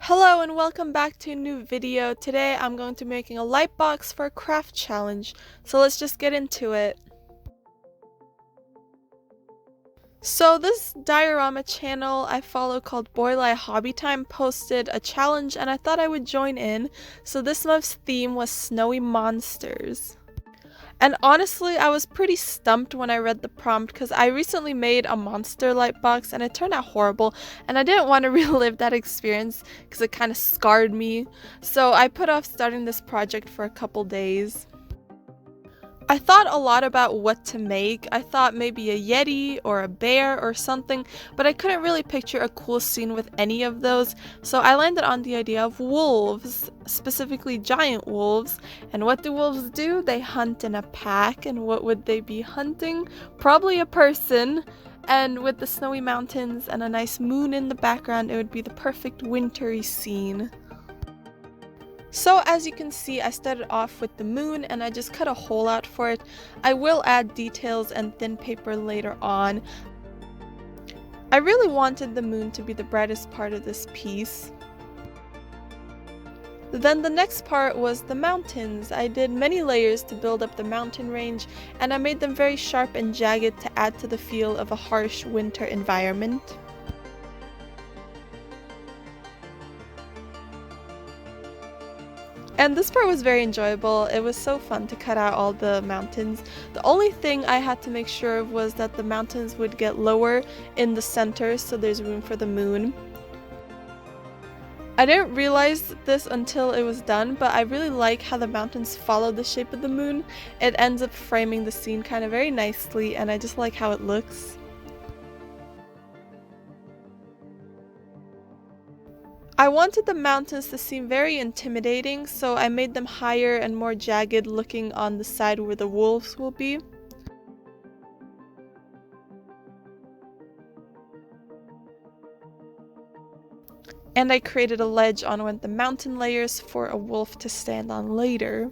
Hello and welcome back to a new video. Today I'm going to be making a light box for a craft challenge, so let's just get into it. So this diorama channel I follow called Boylei Hobby Time posted a challenge and I thought I would join in, so this month's theme was snowy monsters. And honestly, I was pretty stumped when I read the prompt because I recently made a monster light box and it turned out horrible and I didn't want to relive that experience because it kind of scarred me. So I put off starting this project for a couple days. I thought a lot about what to make. I thought maybe a yeti or a bear or something, but I couldn't really picture a cool scene with any of those, so I landed on the idea of wolves, specifically giant wolves. And what do wolves do? They hunt in a pack, and what would they be hunting? Probably a person. And with the snowy mountains and a nice moon in the background, it would be the perfect wintry scene. So as you can see, I started off with the moon and I just cut a hole out for it. I will add details and thin paper later on. I really wanted the moon to be the brightest part of this piece. Then the next part was the mountains. I did many layers to build up the mountain range and I made them very sharp and jagged to add to the feel of a harsh winter environment. And this part was very enjoyable. It was so fun to cut out all the mountains. The only thing I had to make sure of was that the mountains would get lower in the center so there's room for the moon. I didn't realize this until it was done, but I really like how the mountains follow the shape of the moon. It ends up framing the scene kind of very nicely and I just like how it looks. I wanted the mountains to seem very intimidating, so I made them higher and more jagged looking on the side where the wolves will be. And I created a ledge on one of the mountain layers for a wolf to stand on later.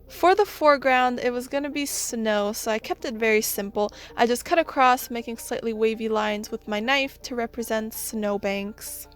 For the foreground, it was going to be snow, so I kept it very simple. I just cut across, making slightly wavy lines with my knife to represent snowbanks.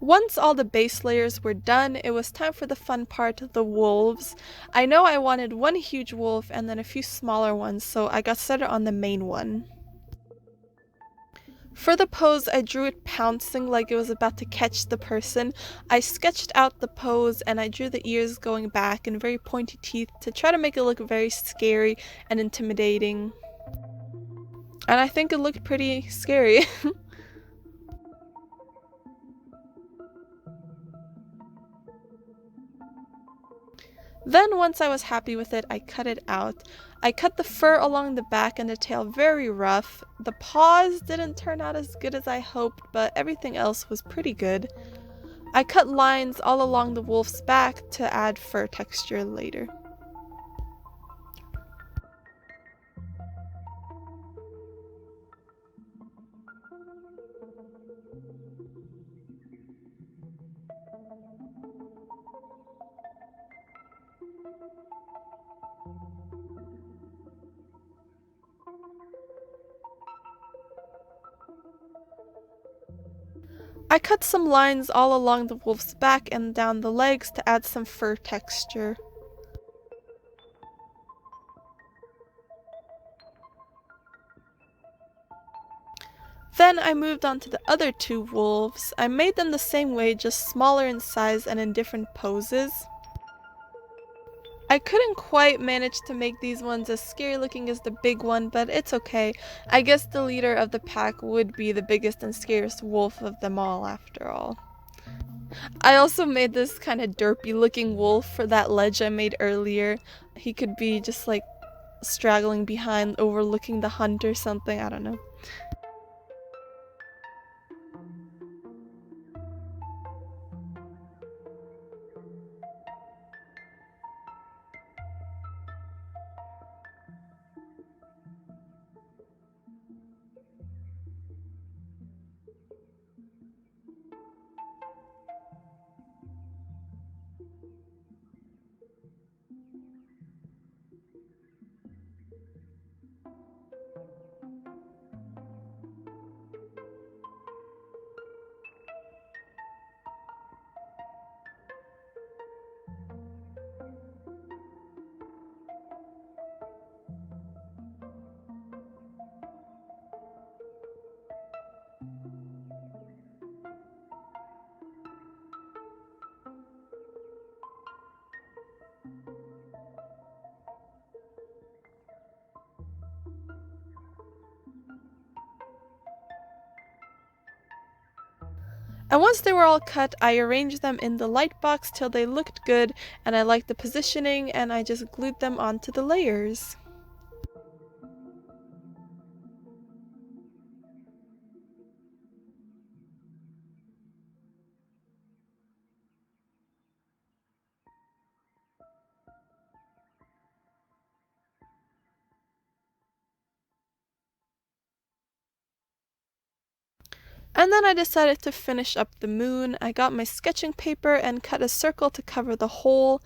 Once all the base layers were done, it was time for the fun part, the wolves. I know I wanted one huge wolf and then a few smaller ones, so I got started on the main one. For the pose, I drew it pouncing like it was about to catch the person. I sketched out the pose and I drew the ears going back and very pointy teeth to try to make it look very scary and intimidating. And I think it looked pretty scary. Then once I was happy with it, I cut it out. I cut the fur along the back and the tail very rough. The paws didn't turn out as good as I hoped, but everything else was pretty good. I cut lines all along the wolf's back to add fur texture later. I cut some lines all along the wolf's back and down the legs to add some fur texture. Then I moved on to the other two wolves. I made them the same way, just smaller in size and in different poses. I couldn't quite manage to make these ones as scary looking as the big one, but it's okay. I guess the leader of the pack would be the biggest and scariest wolf of them all after all. I also made this kind of derpy looking wolf for that ledge I made earlier. He could be just like straggling behind overlooking the hunt or something, I don't know. And once they were all cut, I arranged them in the light box till they looked good and I liked the positioning, and I just glued them onto the layers. And then I decided to finish up the moon. I got my sketching paper and cut a circle to cover the hole.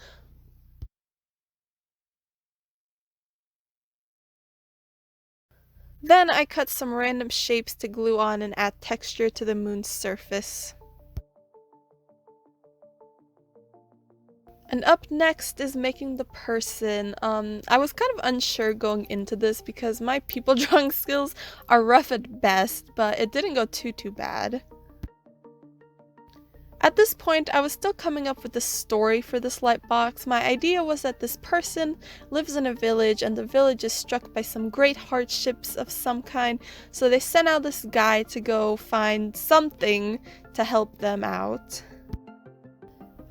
Then I cut some random shapes to glue on and add texture to the moon's surface. And up next is making the person. I was kind of unsure going into this because my people drawing skills are rough at best, but it didn't go too bad. At this point, I was still coming up with the story for this light box. My idea was that this person lives in a village and the village is struck by some great hardships of some kind, so they sent out this guy to go find something to help them out.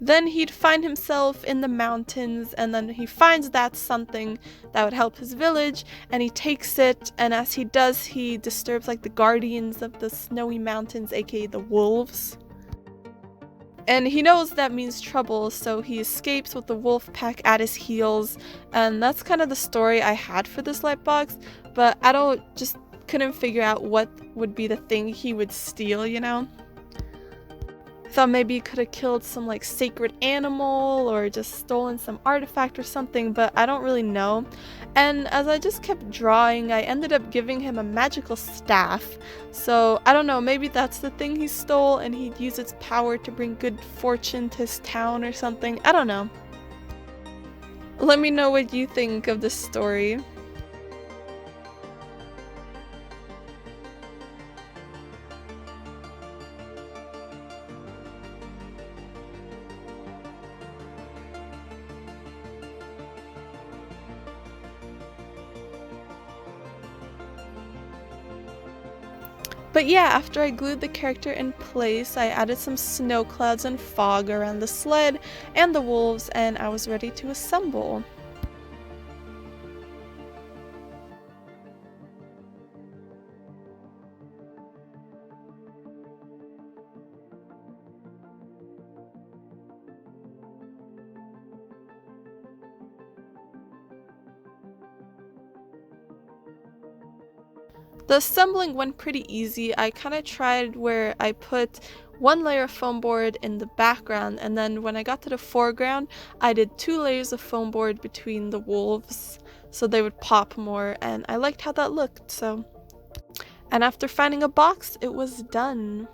Then he'd find himself in the mountains, and then he finds that something that would help his village, and he takes it, and as he does, he disturbs like the guardians of the snowy mountains, aka the wolves. And he knows that means trouble, so he escapes with the wolf pack at his heels, and that's kind of the story I had for this light box, but I just couldn't figure out what would be the thing he would steal, you know? I thought maybe he could have killed some like sacred animal or just stolen some artifact or something, but I don't really know. And as I just kept drawing, I ended up giving him a magical staff. So I don't know, maybe that's the thing he stole and he'd use its power to bring good fortune to his town or something. I don't know. Let me know what you think of this story. But yeah, after I glued the character in place, I added some snow clouds and fog around the sled and the wolves, and I was ready to assemble. The assembling went pretty easy. I kind of tried where I put one layer of foam board in the background, and then when I got to the foreground, I did 2 layers of foam board between the wolves so they would pop more, and I liked how that looked, so. And after finding a box, it was done.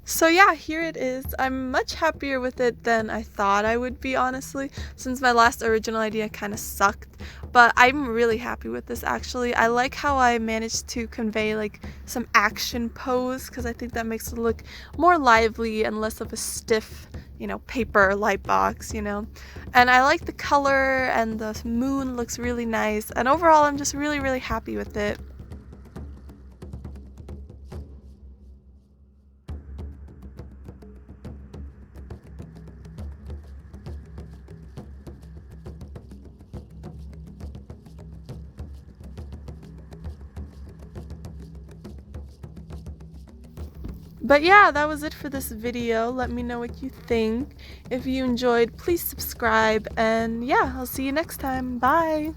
So yeah, here it is. I'm much happier with it than I thought I would be, honestly, since my last original idea kind of sucked. But I'm really happy with this, actually. I like how I managed to convey like some action pose, because I think that makes it look more lively and less of a stiff, paper light box, And I like the color, and the moon looks really nice, and overall I'm just really happy with it. But yeah, that was it for this video. Let me know what you think. If you enjoyed, please subscribe, and yeah, I'll see you next time. Bye!